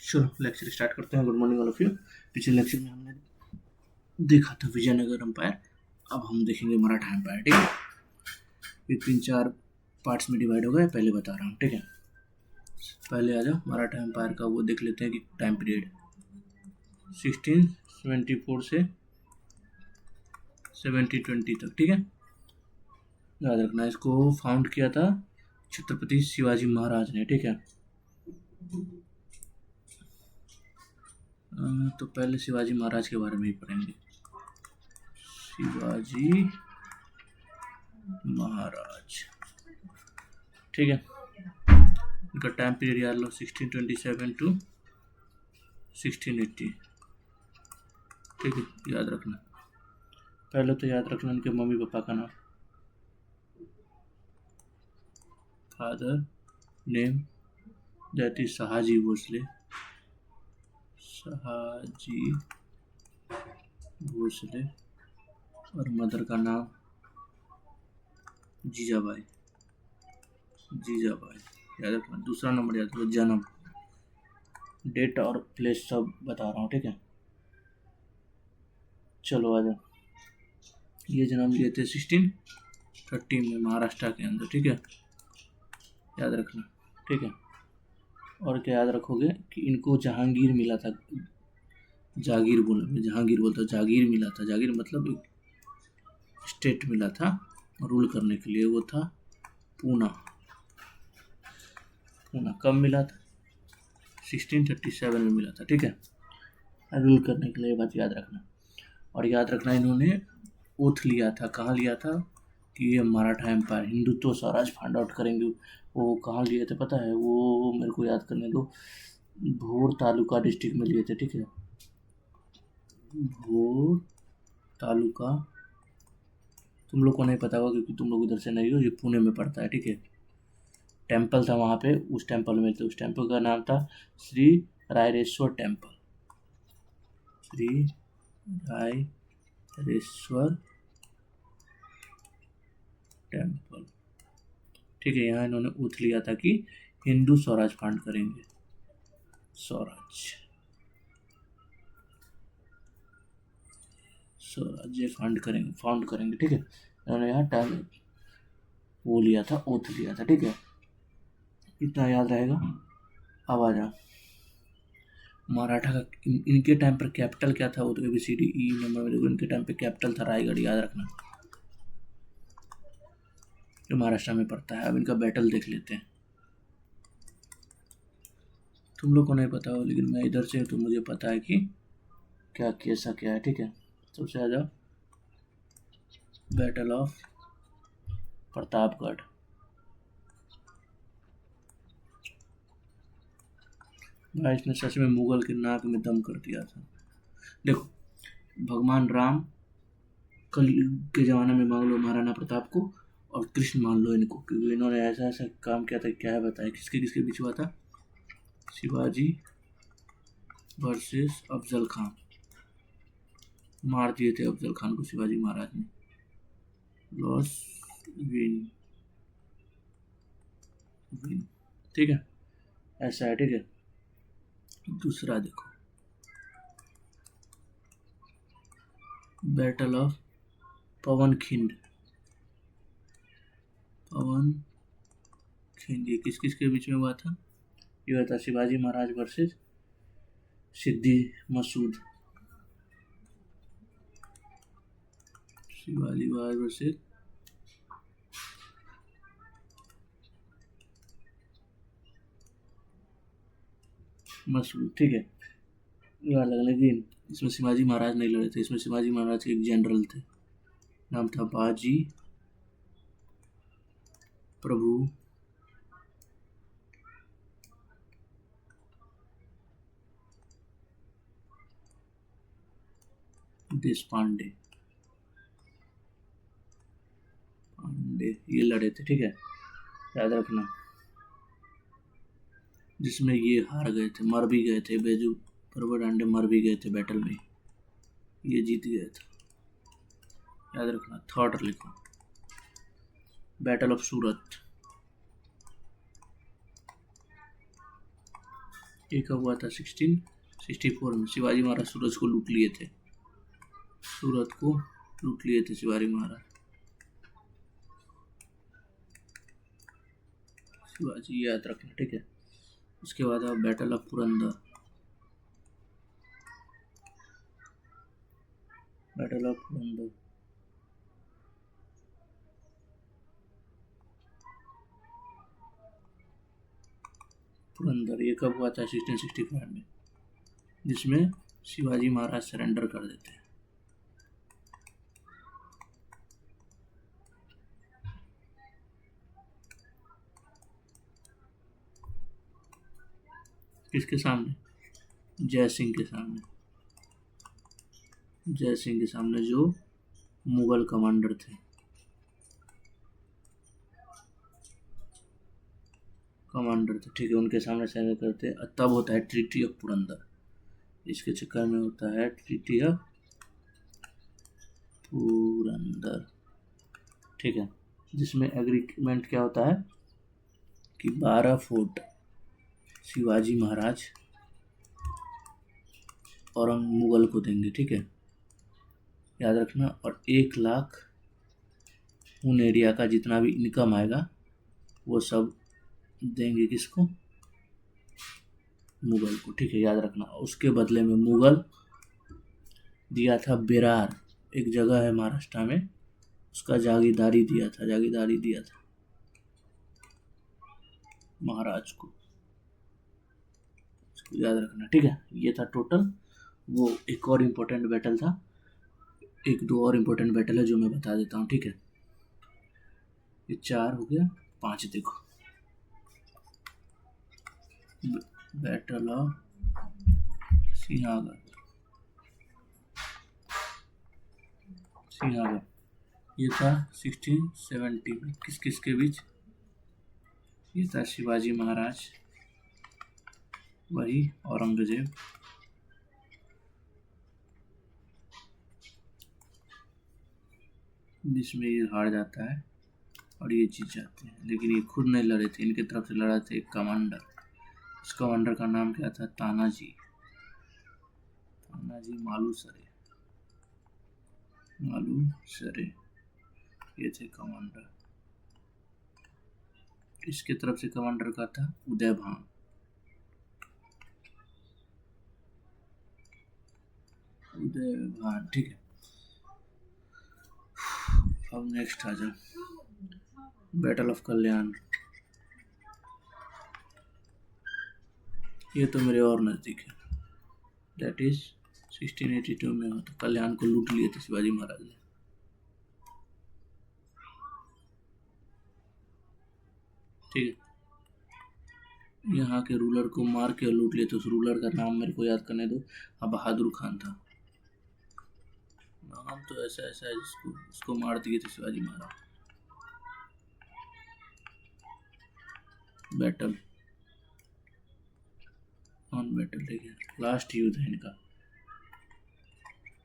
चलो lecture start करते हैं। Good morning all of you. पिछले लेक्चर में हमने देखा था विजयनगर एम्पायर, अब हम देखेंगे मराठा एम्पायर। ठीक है, ये 3-4 पार्ट्स में डिवाइड हो गए, पहले बता रहा हूँ। ठीक है, पहले आ जाओ मराठा एम्पायर का वो देख लेते हैं कि टाइम पीरियड 1674 से 1720 तक। ठीक है, याद रखना, इसको फाउंड किया था छत्रपति शिवाजी महाराज ने। ठीक है, तो पहले शिवाजी महाराज के बारे में ही पढ़ेंगे। शिवाजी महाराज, ठीक है, इनका टाइम पीरियड याद लो 1627 टू 1680। ठीक है, याद रखना। पहले तो याद रखना उनके मम्मी पापा का नाम। Father name that is Shahaji Bhosale, Shahaji Bhosale, और मदर का नाम जीजाबाई, जीजाबाई। याद रखना। दूसरा नंबर याद रखो, जन्म, डेट और प्लेस सब बता रहा हूँ। ठीक है, चलो आ जाओ। ये जन्म लिए थे 1630 में महाराष्ट्र के अंदर। ठीक है, याद रखना। ठीक है, और क्या याद रखोगे कि इनको जहांगीर मिला था, जागीर बोला, मैं जहांगीर बोलता, जागीर मिला था। जागीर मतलब एक स्टेट मिला था रूल करने के लिए, वो था पूना। पूना कब मिला था? 1637 में मिला था। ठीक है, रूल करने के लिए, ये बात याद रखना। और याद रखना इन्होंने ओथ लिया था। कहाँ लिया था? कि ये Maratha empire Hindutva Swaraj find out करेंगे। वो कहाँ लिए थे पता है? वो मेरे को याद करने दो, भोर तालुका डिस्ट्रिक्ट में लिए थे। ठीक है, भोर तालुका, तुम लोग को नहीं पता होगा क्योंकि तुम लोग उधर से नहीं हो, ये पुणे में पड़ता है। ठीक है, टेम्पल था वहाँ पे, उस टेम्पल में थे। उस टेम्पल का नाम था श्री रायरेश्वर टेम्पल, श्री रायरेश्वर टेम्पल। ठीक है, यहाँ इन्होंने उठ लिया था कि हिंदू स्वराज फाउंड करेंगे, स्वराज्य फाउंड करेंगे। ठीक है, इन्होंने यहाँ टाइम वो लिया था, ओथ लिया था। ठीक है, इतना याद रहेगा। अब आ जाओ मराठा का इनके टाइम पर कैपिटल क्या था? वो तो ABCDE नंबर में देखो, इनके टाइम पे कैपिटल था रायगढ़। याद रखना, जो महाराष्ट्र में पड़ता है। अब इनका बैटल देख लेते हैं। तुम लोग को नहीं पता हो, लेकिन मैं इधर से तो मुझे पता है कि क्या कैसा क्या है। ठीक है, सबसे आ जाओ, बैटल ऑफ प्रतापगढ़। भाई इसने सच में मुगल के नाक में दम कर दिया था। देखो, भगवान राम कल के ज़माने में मान लो महाराणा प्रताप को, और कृष्ण मान लो इनको, क्योंकि इन्होंने ऐसा ऐसा काम किया था। क्या है बताया? किसके किसके बीच हुआ था? शिवाजी वर्सेस अफजल खान। मार दिए थे अफजल खान को शिवाजी महाराज ने। Loss win win. ठीक है, ऐसा है। ठीक है, दूसरा देखो, बैटल ऑफ पवनखिंड। पवनखिंड ये किस किस के बीच में हुआ था? ये हुआ था शिवाजी महाराज वर्सेस सिद्धि मसूद। शिवाजी महाराज वर्सेस मसूद। ठीक है, ये अलग, लेकिन इसमें शिवाजी महाराज नहीं लड़े थे। इसमें शिवाजी महाराज के एक जनरल थे, नाम था बाजी प्रभु देशपांडे। ये लड़े थे। ठीक है, याद रखना। जिसमें ये हार गए थे, मर भी गए थे। बेजू परवडांडे मर भी गए थे बैटल में, ये जीत गया था। याद रखना। थर्ड लिखो, बैटल ऑफ सूरत। ये कब हुआ था? 1664 में। शिवाजी महाराज सूरत को लूट लिए थे। सूरत को लूट लिए थे शिवाजी महाराज। शिवाजी याद रखना, ठीक है। उसके बाद अब battle of Purandar. Battle of Purandar Purandar ये कब हुआ था? 1665 में, जिसमें शिवाजी महाराज सरेंडर कर देते हैं। किसके सामने? जय सिंह के सामने। जय सिंह के सामने, जो मुगल कमांडर थे। ठीक है, उनके सामने सैन्य करते हैं। तब होता है ट्रीटी ऑफ पुरंदर। इसके चक्कर में होता है ट्रीटी ऑफ पुरंदर, ठीक है। जिसमें एग्रीमेंट क्या होता है कि 12 फोर्ट शिवाजी महाराज औरंग मुगल को देंगे, ठीक है, याद रखना। और 1 लाख उन एरिया का जितना भी इनकम आएगा वो सब देंगे किसको? मुगल को, ठीक है, याद रखना। उसके बदले में मुगल दिया था बेरार, एक जगह है महाराष्ट्र में, उसका जागीरदारी दिया था महाराज को। इसको याद रखना, ठीक है। ये था टोटल। वो एक और इम्पोर्टेंट बैटल था, 1-2 और इम्पोर्टेंट बैटल है जो मैं बता देता हूँ, ठीक है। ये 4 हो गया, 5 देखो। Battle of Sinhagad. ये था 1670 में। किस किस के बीच? ये था शिवाजी महाराज, वही औरंगजेब, जिसमें ये हार जाता है और ये जीत जाते हैं। लेकिन ये खुद नहीं लड़े थे, इनके तरफ से लड़ा था एक कमांडर। उस कमांडर का नाम क्या था? तानाजी मालुसरे, ये थे कमांडर। इसके तरफ से कमांडर का था उदयभान। ठीक है। अब नेक्स्ट आ जाओ, बैटल ऑफ कल्याण। ये तो मेरे और नज़दीक है, दैट इज 1682 में हुआ था। कल्याण को लूट लिए थे शिवाजी महाराज ने, ठीक है। यहाँ के रूलर को मार के लूट लिए थे। उस रूलर का नाम मेरे को याद करने दो। बहादुर खान था नाम, तो ऐसा है जिसको उसको मार दिए थे शिवाजी महाराज। बैटल, ठीक है, लास्ट युद्ध है इनका।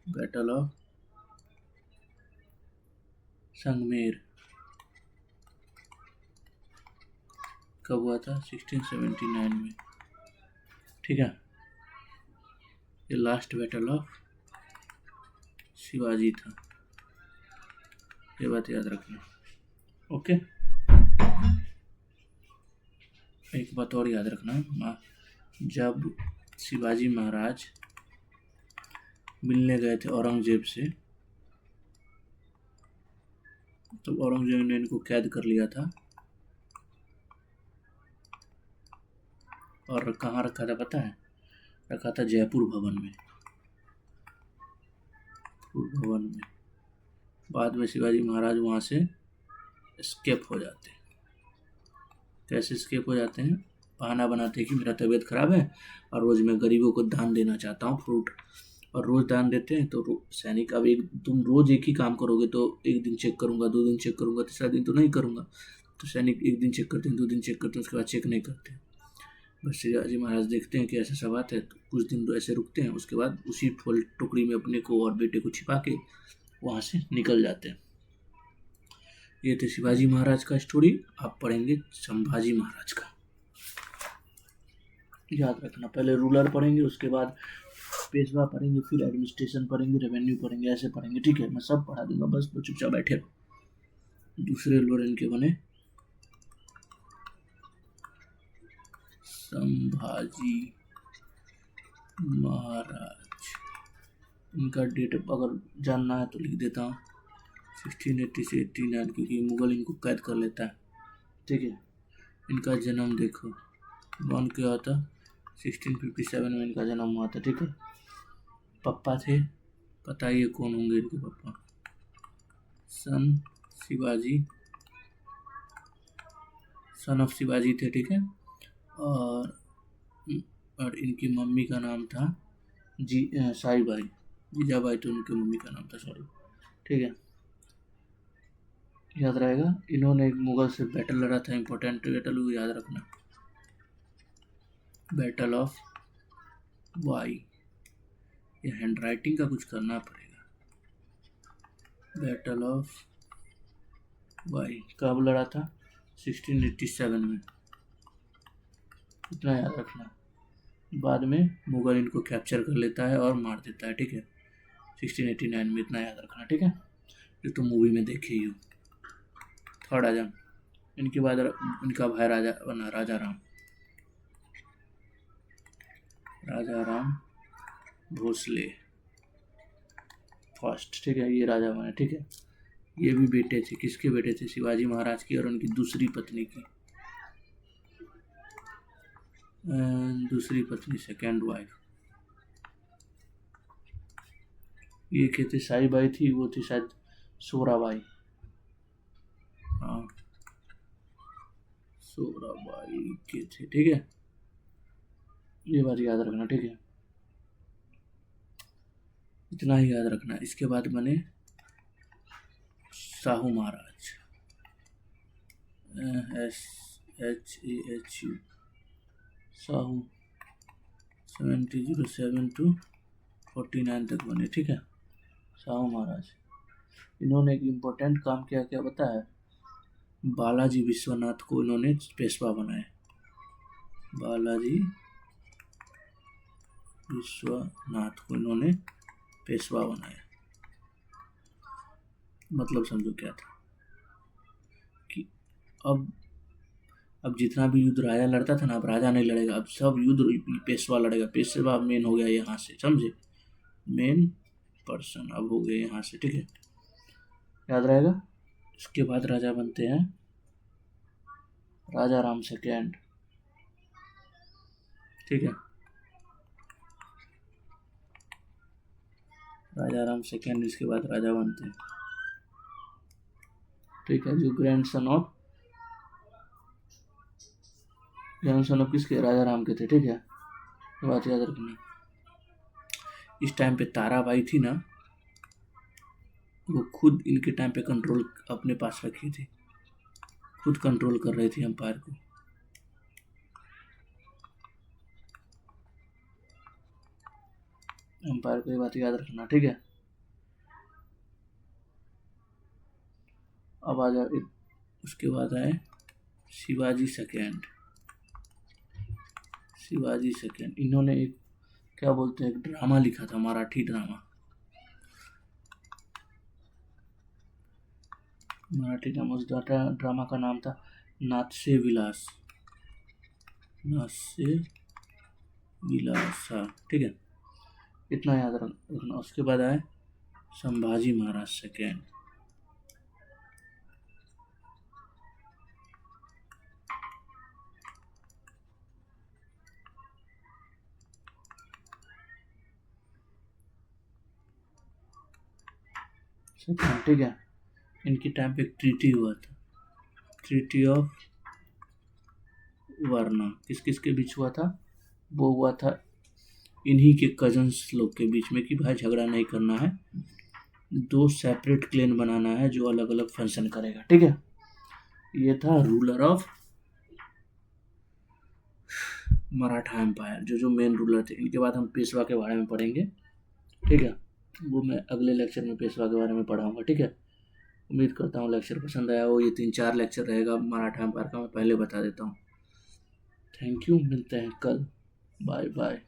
बैटल ऑफ संगमेर कब हुआ था? 1679 में, ठीक है। ये लास्ट बैटल ऑफ शिवाजी था, ये बात याद रखना, ओके। एक बात और याद रखना, जब शिवाजी महाराज मिलने गए थे औरंगजेब से, तो औरंगजेब ने इनको कैद कर लिया था और कहाँ रखा था पता है? रखा था जयपुर भवन में। बाद में शिवाजी महाराज वहाँ से एस्केप हो जाते हैं। कैसे एस्केप हो जाते हैं? बहाना बनाते हैं कि मेरा तबीयत खराब है और रोज़ मैं गरीबों को दान देना चाहता हूँ, फ्रूट, और रोज़ दान देते हैं। तो सैनिक, अब तुम रोज़ एक ही काम करोगे तो एक दिन चेक करूँगा, 2 दिन चेक करूँगा, तीसरा दिन तो नहीं करूँगा। तो सैनिक 1 दिन चेक करते हैं, 2 दिन चेक करते हैं, उसके बाद चेक नहीं करते। बस शिवाजी महाराज देखते हैं कि ऐसा सब बात है, तो कुछ दिन तो ऐसे रुकते हैं, उसके बाद उसी फल टुकड़ी में अपने को और बेटे को छिपा के वहाँ से निकल जाते हैं। ये थे शिवाजी महाराज का स्टोरी। आप पढ़ेंगे संभाजी महाराज का। याद रखना, पहले रूलर पढ़ेंगे, उसके बाद पेशवा पढ़ेंगे, फिर एडमिनिस्ट्रेशन पढ़ेंगे, रेवेन्यू पढ़ेंगे, ऐसे पढ़ेंगे, ठीक है। मैं सब पढ़ा दूंगा, बस तो चुपचाप बैठे रहो। दूसरे रूलर इनके बने संभाजी महाराज। इनका डेट अगर जानना है तो लिख देता हूँ 1680 से 89, क्योंकि मुगल इनको कैद कर लेता है, ठीक है। इनका जन्म देखो, बॉर्न क्या होता 1657 में इनका जन्म हुआ था, ठीक है। पापा थे, बताइए कौन होंगे इनके पापा। सन शिवाजी, सन ऑफ शिवाजी थे, ठीक है। और इनकी मम्मी का नाम था साईबाई, जीजाबाई तो उनकी मम्मी का नाम था, सॉरी, ठीक है। याद रहेगा। इन्होंने एक मुगल से बैटल लड़ा था, इंपॉर्टेंट बैटल, वो याद रखना, बैटल ऑफ वाई। ये हैंड राइटिंग का कुछ करना पड़ेगा। बैटल ऑफ वाई कब लड़ा था 1687 में, इतना याद रखना। बाद में मुगल इनको कैप्चर कर लेता है और मार देता है, ठीक है, 1689 में, इतना याद रखना, ठीक है। ये तो मूवी में देखे ही हो। थर्ड आजम, इनके बाद इनका भाई राजा बना राजा राम, राजा राम भोसले फर्स्ट, ठीक है। ये राजा बने, ठीक है। ये भी बेटे थे, किसके बेटे थे, शिवाजी महाराज की और उनकी दूसरी पत्नी की, दूसरी पत्नी, सेकेंड वाइफ। ये कहते साईबाई थी, वो थी शायद सोराबाई, हाँ सोराबाई के थे, ठीक है। ये बात याद रखना, ठीक है, इतना ही याद रखना। इसके बाद बने साहू महाराज, SHAHU, साहू 1707 to 49 तक बने, ठीक है, साहू महाराज। इन्होंने एक इम्पोर्टेंट काम किया, क्या पता है, बालाजी विश्वनाथ को इन्होंने पेशवा बनाया। बालाजी विश्वनाथ को इन्होंने पेशवा बनाया। मतलब समझो क्या था कि अब जितना भी युद्ध राजा लड़ता था ना, अब राजा नहीं लड़ेगा, अब सब युद्ध पेशवा लड़ेगा। पेशवा मेन हो गया यहाँ से, समझे, मेन पर्सन अब हो गए यहाँ से, ठीक है, याद रहेगा। इसके बाद राजा बनते हैं राजा राम सेकेंड, ठीक है, राजा राम सेकेंड इसके बाद राजा बनते हैं, ठीक है। जो ग्रैंडसन ऑफ किसके, राजा राम के थे, ठीक है, बात याद रखना। इस टाइम पे ताराबाई थी ना, वो खुद इनके टाइम पे कंट्रोल अपने पास रखी थी, खुद कंट्रोल कर रही थी एम्पायर को। एम्पायर को ये बात याद रखना, ठीक है। अब आ जाओ, उसके बाद आए शिवाजी सेकेंड। शिवाजी सेकेंड, इन्होंने एक क्या बोलते हैं, एक ड्रामा लिखा था, मराठी ड्रामा, उस ड्रामा का नाम था नाथसे विलास, नाथसे विलास, ठीक है, इतना याद रखना। उसके बाद आए संभाजी महाराज सेकेंड, ठीक है। इनके टाइम पे एक ट्रीटी हुआ था, ट्रीटी ऑफ वर्ना, किस किस के बीच हुआ था, वो हुआ था इन्हीं के कजन्स लोग के बीच में, कि भाई झगड़ा नहीं करना है, दो सेपरेट क्लेन बनाना है जो अलग अलग फंक्शन करेगा, ठीक है। ये था रूलर ऑफ मराठा एम्पायर, जो मेन रूलर थे। इनके बाद हम पेशवा के बारे में पढ़ेंगे, ठीक है, वो मैं अगले लेक्चर में पेशवा के बारे में पढ़ाऊंगा, ठीक है। उम्मीद करता हूँ लेक्चर पसंद आया हो। ये 3-4 लेक्चर रहेगा मराठा एम्पायर का, मैं पहले बता देता हूँ। थैंक यू, मिलते हैं कल। Bye bye.